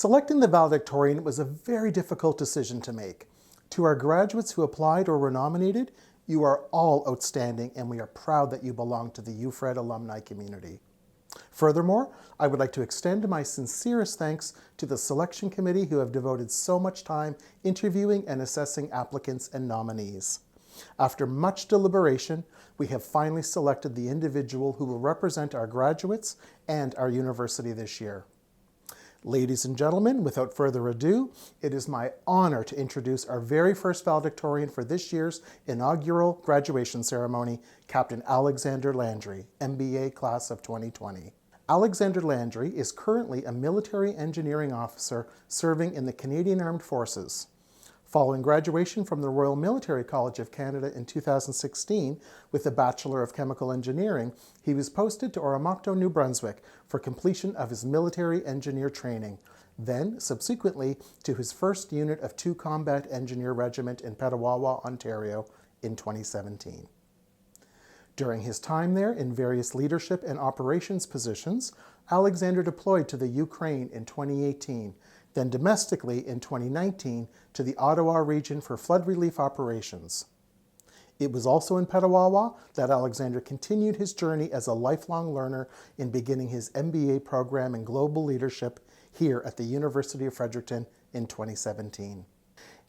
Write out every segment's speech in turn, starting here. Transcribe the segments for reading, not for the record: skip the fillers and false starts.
Selecting the valedictorian was a very difficult decision to make. To our graduates who applied or were nominated, you are all outstanding and we are proud that you belong to the UFred alumni community. Furthermore, I would like to extend my sincerest thanks to the selection committee who have devoted so much time interviewing and assessing applicants and nominees. After much deliberation, we have finally selected the individual who will represent our graduates and our university this year. Ladies and gentlemen, without further ado, it is my honor to introduce our very first valedictorian for this year's inaugural graduation ceremony, Captain Alexander Landry, MBA class of 2020. Alexander Landry is currently a military engineering officer serving in the Canadian Armed Forces. Following graduation from the Royal Military College of Canada in 2016 with a Bachelor of Chemical Engineering, he was posted to Oromocto, New Brunswick for completion of his military engineer training, then subsequently to his first unit of 2 Combat Engineer Regiment in Petawawa, Ontario in 2017. During his time there in various leadership and operations positions, Alexander deployed to the Ukraine in 2018, then domestically in 2019 to the Ottawa region for flood relief operations. It was also in Petawawa that Alexander continued his journey as a lifelong learner in beginning his MBA program in global leadership here at the University of Fredericton in 2017.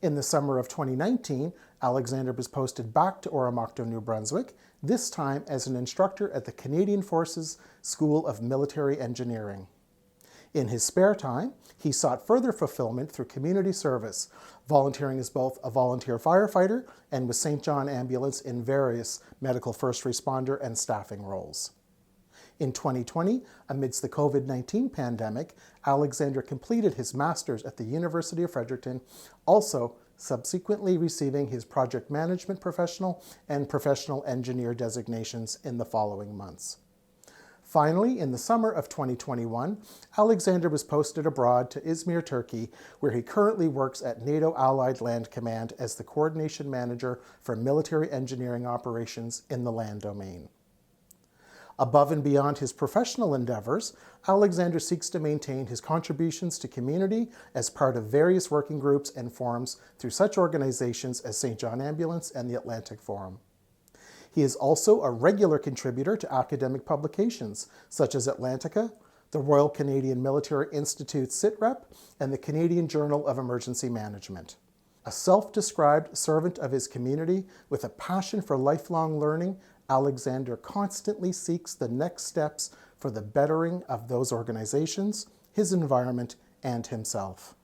In the summer of 2019, Alexander was posted back to Oromocto, New Brunswick, this time as an instructor at the Canadian Forces School of Military Engineering. In his spare time, he sought further fulfillment through community service, volunteering as both a volunteer firefighter and with St. John Ambulance in various medical first responder and staffing roles. In 2020, amidst the COVID-19 pandemic, Alexander completed his master's at the University of Fredericton, also subsequently receiving his project management professional and professional engineer designations in the following months. Finally, in the summer of 2021, Alexander was posted abroad to Izmir, Turkey, where he currently works at NATO Allied Land Command as the Coordination Manager for Military Engineering Operations in the land domain. Above and beyond his professional endeavors, Alexander seeks to maintain his contributions to community as part of various working groups and forums through such organizations as St. John Ambulance and the Atlantic Forum. He is also a regular contributor to academic publications such as Atlantica, the Royal Canadian Military Institute SITREP, and the Canadian Journal of Emergency Management. A self-described servant of his community with a passion for lifelong learning, Alexander constantly seeks the next steps for the bettering of those organizations, his environment, and himself.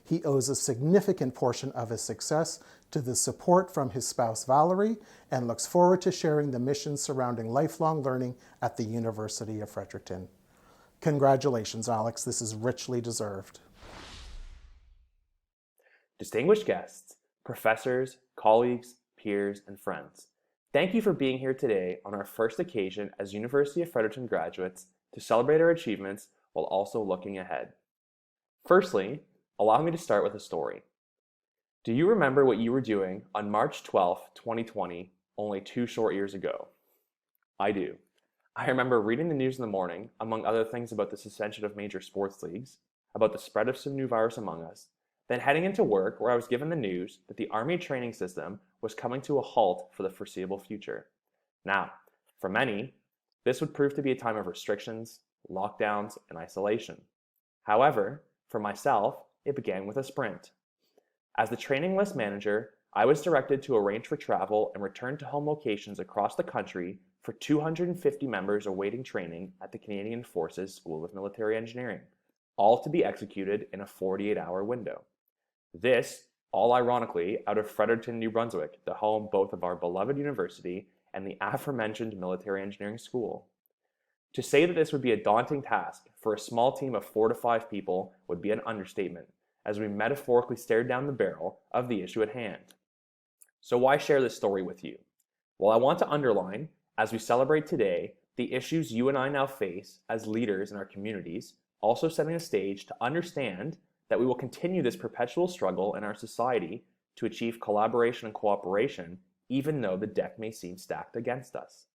He owes a significant portion of his success to the support from his spouse Valerie and looks forward to sharing the missions surrounding lifelong learning at the University of Fredericton. Congratulations, Alex. This is richly deserved. Distinguished guests, professors, colleagues, peers, and friends, thank you for being here today on our first occasion as University of Fredericton graduates to celebrate our achievements while also looking ahead. Firstly, allow me to start with a story. Do you remember what you were doing on March 12, 2020, only 2 short years ago? I do. I remember reading the news in the morning, among other things about the suspension of major sports leagues, about the spread of some new virus among us, then heading into work where I was given the news that the Army training system was coming to a halt for the foreseeable future. Now, for many, this would prove to be a time of restrictions, lockdowns, and isolation. However, for myself, it began with a sprint. As the training list manager, I was directed to arrange for travel and return to home locations across the country for 250 members awaiting training at the Canadian Forces School of Military Engineering, all to be executed in a 48-hour window. This, all ironically, out of Fredericton, New Brunswick, the home both of our beloved university and the aforementioned Military Engineering School. To say that this would be a daunting task for a small team of 4 to 5 people would be an understatement, as we metaphorically stared down the barrel of the issue at hand. So why share this story with you? Well, I want to underline, as we celebrate today, the issues you and I now face as leaders in our communities, also setting the stage to understand that we will continue this perpetual struggle in our society to achieve collaboration and cooperation, even though the deck may seem stacked against us.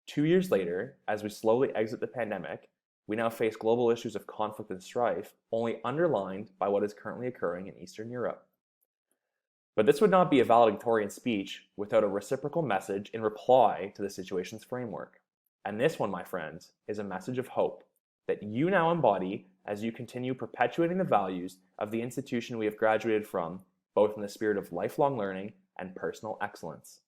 2 years later, as we slowly exit the pandemic, We now face global issues of conflict and strife, only underlined by what is currently occurring in Eastern Europe. But this would not be a valedictorian speech without a reciprocal message in reply to the situation's framework. And this one, my friends, is a message of hope that you now embody as you continue perpetuating the values of the institution we have graduated from, both in the spirit of lifelong learning and personal excellence.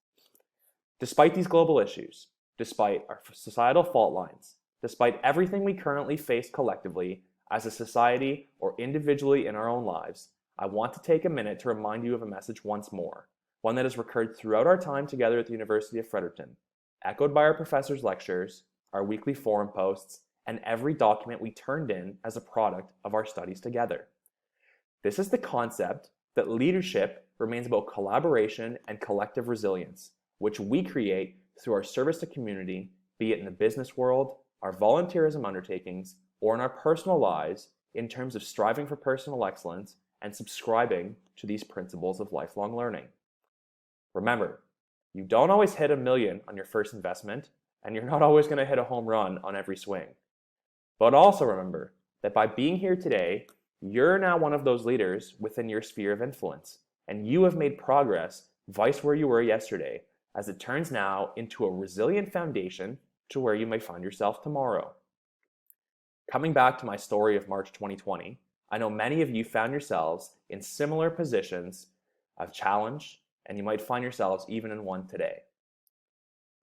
Despite these global issues, despite our societal fault lines, despite everything we currently face collectively as a society or individually in our own lives, I want to take a minute to remind you of a message once more, one that has recurred throughout our time together at the University of Fredericton, echoed by our professors' lectures, our weekly forum posts, and every document we turned in as a product of our studies together. This is the concept that leadership remains about collaboration and collective resilience, which we create through our service to community, be it in the business world, our volunteerism undertakings, or in our personal lives in terms of striving for personal excellence and subscribing to these principles of lifelong learning. Remember, you don't always hit $1 million on your first investment, and you're not always going to hit a home run on every swing. But also remember that by being here today, you're now one of those leaders within your sphere of influence, and you have made progress vice where you were yesterday, as it turns now into a resilient foundation to where you may find yourself tomorrow. Coming back to my story of March 2020, I know many of you found yourselves in similar positions of challenge, and you might find yourselves even in one today.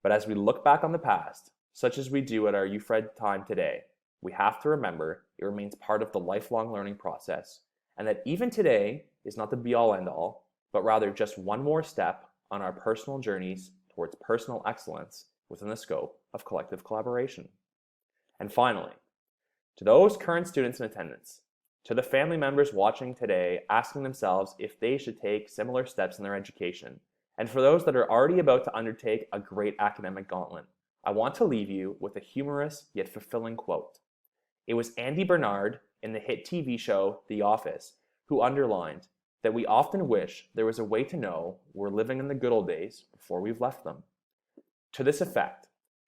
But as we look back on the past, such as we do at our UFred time today, we have to remember it remains part of the lifelong learning process, and that even today is not the be-all end-all, but rather just one more step on our personal journeys towards personal excellence within the scope of collective collaboration. And finally, to those current students in attendance, to the family members watching today asking themselves if they should take similar steps in their education, and for those that are already about to undertake a great academic gauntlet, I want to leave you with a humorous yet fulfilling quote. It was Andy Bernard in the hit TV show The Office who underlined that we often wish there was a way to know we're living in the good old days before we've left them. To this effect,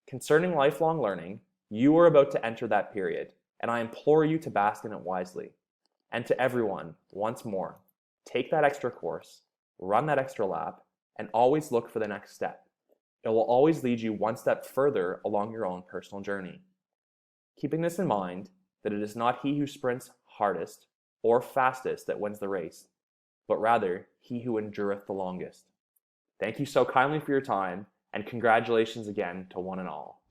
concerning lifelong learning, you are about to enter that period, and I implore you to bask in it wisely. And to everyone, once more, take that extra course, run that extra lap, and always look for the next step. It will always lead you one step further along your own personal journey. Keeping this in mind, that it is not he who sprints hardest or fastest that wins the race, but rather he who endureth the longest. Thank you so kindly for your time, and congratulations again to one and all.